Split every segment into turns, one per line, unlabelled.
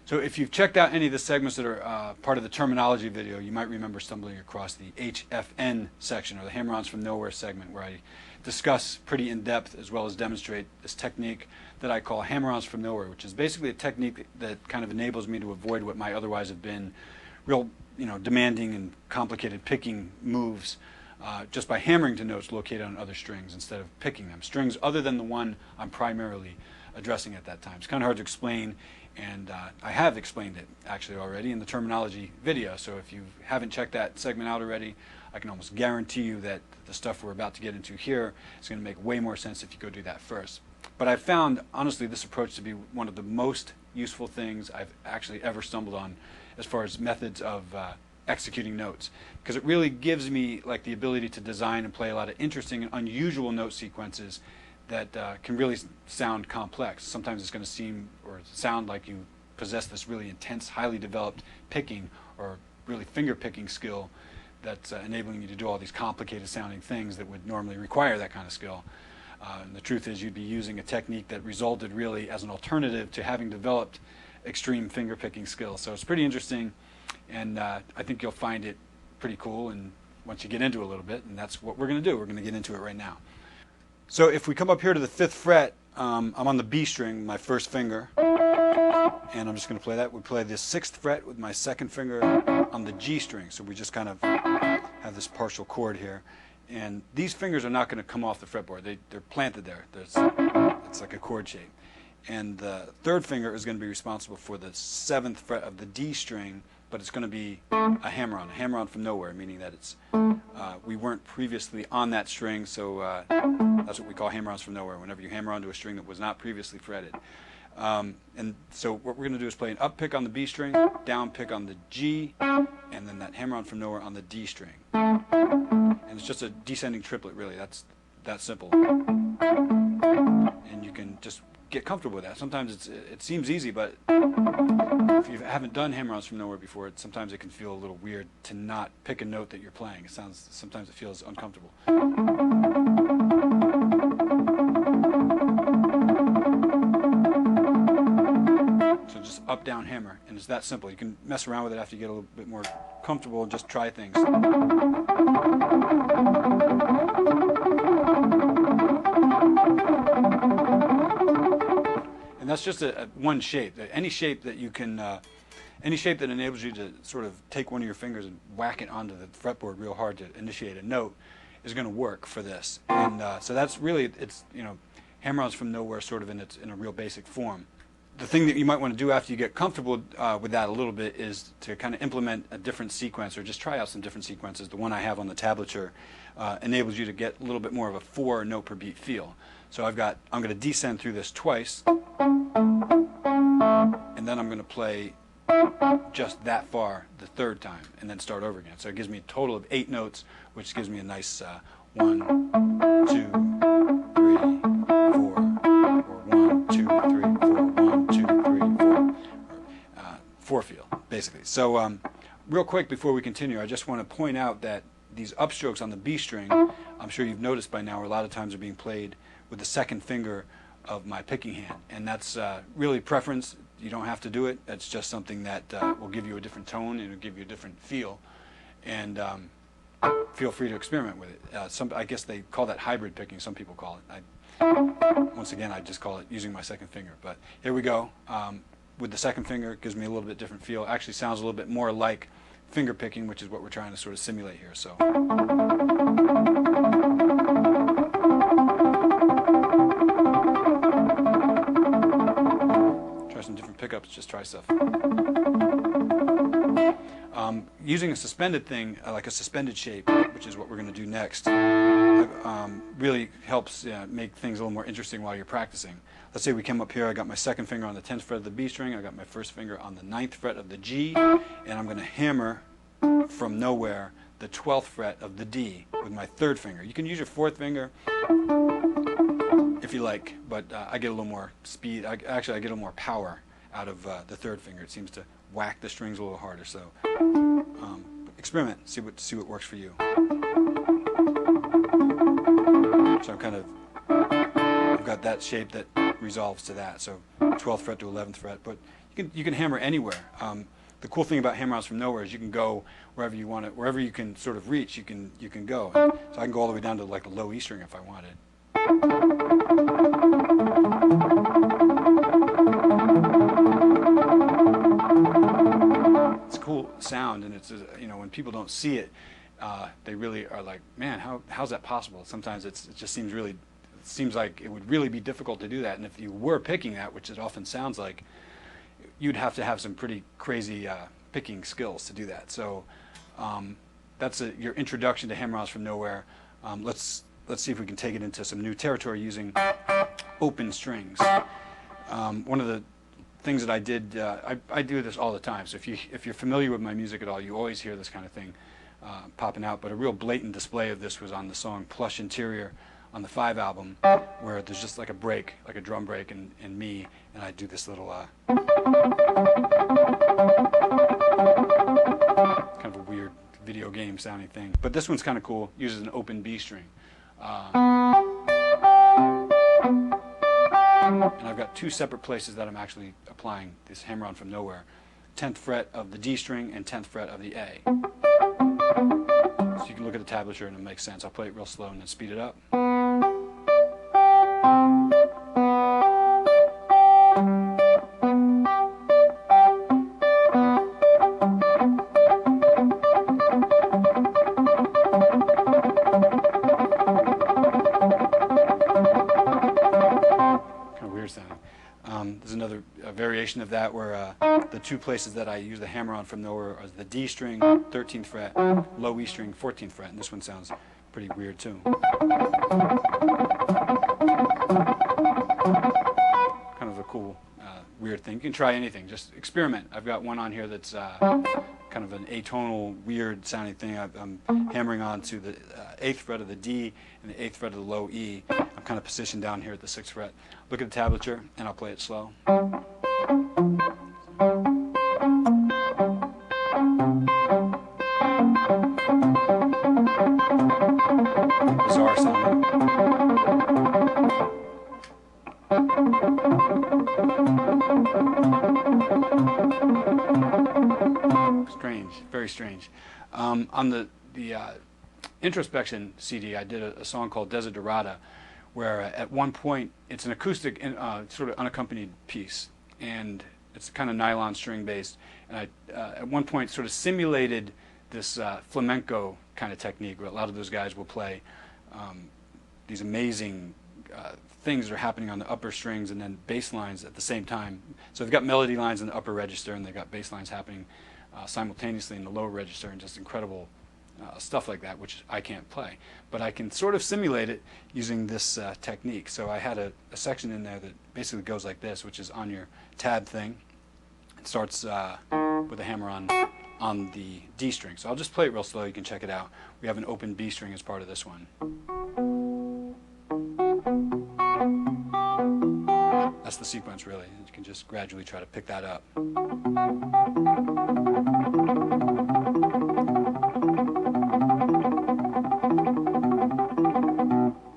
So if you've checked out any of the segments that are part of the terminology video, you might remember stumbling across the HFN section, or the Hammer-Ons from Nowhere segment, where I discuss pretty in-depth as well as demonstrate this technique that I call Hammer-Ons from Nowhere, which is basically a technique that kind of enables me to avoid what might otherwise have been real, demanding and complicated picking moves just by hammering to notes located on other strings instead of picking them. Strings other than the one I'm primarily addressing at that time. It's kind of hard to explain, and I have explained it actually already in the terminology video, so if you haven't checked that segment out already, I can almost guarantee you that the stuff we're about to get into here is going to make way more sense if you go do that first. But I've found, honestly, this approach to be one of the most useful things I've actually ever stumbled on as far as methods of executing notes, because it really gives me like the ability to design and play a lot of interesting and unusual note sequences that can really sound complex. Sometimes it's going to seem or sound like you possess this really intense, highly developed picking or really finger picking skill that's enabling you to do all these complicated sounding things that would normally require that kind of skill. And the truth is you'd be using a technique that resulted really as an alternative to having developed extreme finger picking skills. So it's pretty interesting, and I think you'll find it pretty cool and once you get into it a little bit, and that's what we're going to do. We're going to get into it right now. So if we come up here to the 5th fret, I'm on the B string, my first finger, and I'm just going to play that. We play the 6th fret with my second finger on the G string, so we just kind of have this partial chord here. And these fingers are not going to come off the fretboard. They're planted there. It's like a chord shape. And the 3rd finger is going to be responsible for the 7th fret of the D string, but it's going to be a hammer-on from nowhere, meaning that it's we weren't previously on that string, so that's what we call hammer-ons from nowhere, whenever you hammer onto a string that was not previously fretted. And so what we're going to do is play an up pick on the B string, down pick on the G, and then that hammer-on from nowhere on the D string. And it's just a descending triplet, really. That's that simple. And you can just get comfortable with that. Sometimes it seems easy, but if you haven't done hammer-ons from nowhere before, sometimes it can feel a little weird to not pick a note that you're playing. Sometimes it feels uncomfortable. So just up, down, hammer, and it's that simple. You can mess around with it after you get a little bit more comfortable and just try things. And that's just one shape. Any shape that you can, any shape that enables you to sort of take one of your fingers and whack it onto the fretboard real hard to initiate a note is going to work for this. And so that's really, it's, hammer-ons from nowhere sort of in a real basic form. The thing that you might want to do after you get comfortable with that a little bit is to kind of implement a different sequence, or just try out some different sequences. The one I have on the tablature enables you to get a little bit more of a 4 note per beat feel. So I'm going to descend through this twice, and then I'm going to play just that far the 3rd time, and then start over again. So it gives me a total of 8 notes, which gives me a nice 1, 2, 3, 4, or 1, 2, 3, 4, 1, 2, 3, 4, 4 feel, basically. So real quick before we continue, I just want to point out that these upstrokes on the B string, I'm sure you've noticed by now, a lot of times are being played with the 2nd finger of my picking hand, and that's really preference. You don't have to do it. It's just something that will give you a different tone and will give you a different feel, and feel free to experiment with it. I guess they call that hybrid picking. Some people call it. Once again, I just call it using my 2nd finger. But here we go. With the 2nd finger, it gives me a little bit different feel. Actually sounds a little bit more like finger picking, which is what we're trying to sort of simulate here. So. Some different pickups, just try stuff. Using a suspended thing, like a suspended shape, which is what we're going to do next, really helps make things a little more interesting while you're practicing. Let's say we came up here, I got my 2nd finger on the 10th fret of the B string, I got my 1st finger on the 9th fret of the G, and I'm going to hammer from nowhere the 12th fret of the D with my 3rd finger. You can use your 4th finger if you like, but I get a little more speed. Actually, I get a little more power out of the 3rd finger. It seems to whack the strings a little harder. So experiment, see what works for you. So I've got that shape that resolves to that. So 12th fret to 11th fret, but you can hammer anywhere. The cool thing about hammer-ons from nowhere is you can go wherever you want it, wherever you can sort of reach, you can go. So I can go all the way down to like a low E string if I wanted. It's a cool sound, and it's, you know, when people don't see it, they really are like, man, how's that possible? Sometimes it just seems like it would really be difficult to do that, and if you were picking that, which it often sounds like, you'd have to have some pretty crazy picking skills to do that. So that's your introduction to hammer-ons from nowhere. Let's see if we can take it into some new territory using open strings. One of the things that I did, I do this all the time. So if you're familiar with my music at all, you always hear this kind of thing popping out. But a real blatant display of this was on the song "Plush Interior" on the 5 album, where there's just like a break, like a drum break in me, and I do this little kind of a weird video game sounding thing. But this one's kind of cool, uses an open B string. And I've got 2 separate places that I'm actually applying this hammer-on from nowhere. 10th fret of the D string and 10th fret of the A. So you can look at the tablature and it makes sense. I'll play it real slow and then speed it up. There's another variation of that where the 2 places that I use the hammer-on from nowhere are the D string, 13th fret, low E string, 14th fret, and this one sounds pretty weird too. Kind of a cool, weird thing. You can try anything, just experiment. I've got one on here that's kind of an atonal, weird sounding thing. I'm hammering on to the 8th fret of the D and the 8th fret of the low E. I'm kind of positioned down here at the 6th fret. Look at the tablature, and I'll play it slow. Bizarre sounding. Strange, very strange. On the introspection CD, I did a song called Desiderata, where at one point it's an acoustic sort of unaccompanied piece, and it's kind of nylon string based, and I at one point sort of simulated this flamenco kind of technique where a lot of those guys will play these amazing things that are happening on the upper strings and then bass lines at the same time. So they've got melody lines in the upper register and they've got bass lines happening simultaneously in the lower register, and just incredible stuff like that, which I can't play. But I can sort of simulate it using this technique. So I had a section in there that basically goes like this, which is on your tab thing. It starts with a hammer on the D string. So I'll just play it real slow, you can check it out. We have an open B string as part of this one. That's the sequence, really. You can just gradually try to pick that up.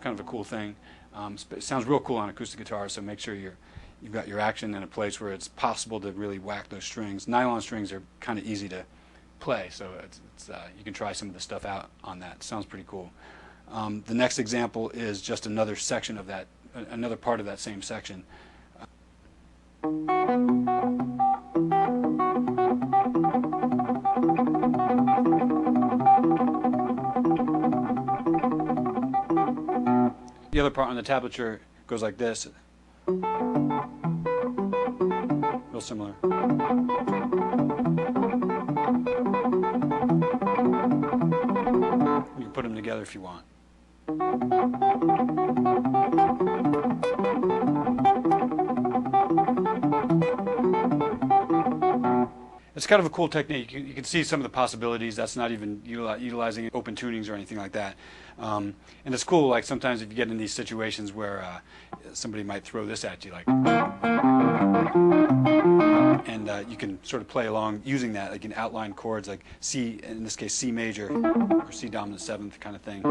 Kind of a cool thing. It sounds real cool on acoustic guitar, so make sure you've got your action in a place where it's possible to really whack those strings. Nylon strings are kind of easy to play, so you can try some of the stuff out on that. It sounds pretty cool. The next example is just another section of that, another part of that same section. The other part on the tablature goes like this. Real similar. You can put them together if you want. It's kind of a cool technique. You can see some of the possibilities. That's not even utilizing open tunings or anything like that. And it's cool, like sometimes if you get in these situations where somebody might throw this at you, like, and you can sort of play along using that. Like, you can outline chords like C, in this case C major, or C dominant 7th kind of thing,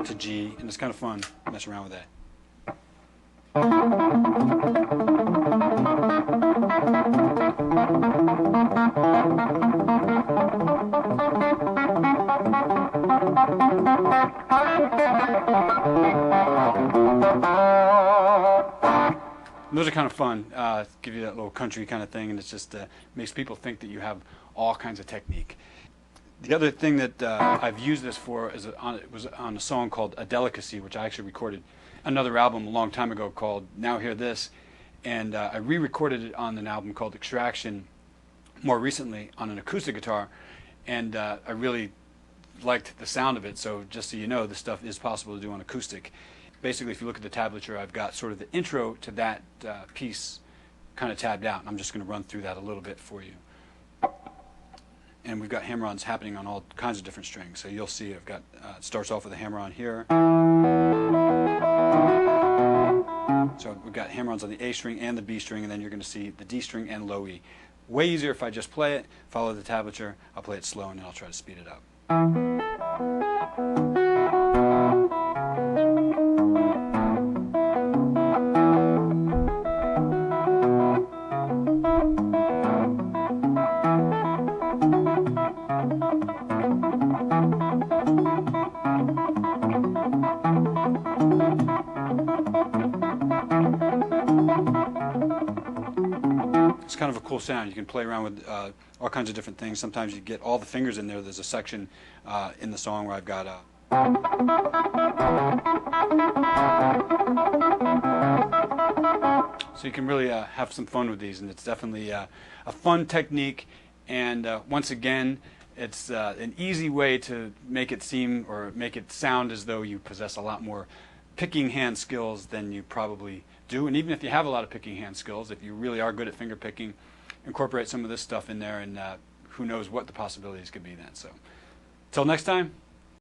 to G, and it's kind of fun to mess around with that. Those are kind of fun. Give you that little country kind of thing, and it's just makes people think that you have all kinds of technique. The other thing that I've used this for is it was on a song called "A Delicacy," which I actually recorded another album a long time ago called "Now Hear This," and I re-recorded it on an album called "Extraction" more recently on an acoustic guitar, and I really liked the sound of it. So just so you know, this stuff is possible to do on acoustic. Basically, if you look at the tablature, I've got sort of the intro to that piece kind of tabbed out, and I'm just going to run through that a little bit for you. And we've got hammer-ons happening on all kinds of different strings. So you'll see I've got, it starts off with a hammer-on here. So we've got hammer-ons on the A string and the B string, and then you're going to see the D string and low E. Way easier if I just play it, follow the tablature. I'll play it slow, and then I'll try to speed it up. It's kind of a cool sound. You can play around with all kinds of different things. Sometimes you get all the fingers in there. There's a section in the song where I've got a... So you can really have some fun with these, and it's definitely a fun technique. And once again, it's an easy way to make it seem or make it sound as though you possess a lot more picking hand skills than you probably do. And even if you have a lot of picking hand skills, if you really are good at finger picking, incorporate some of this stuff in there, and who knows what the possibilities could be then. So, till next time.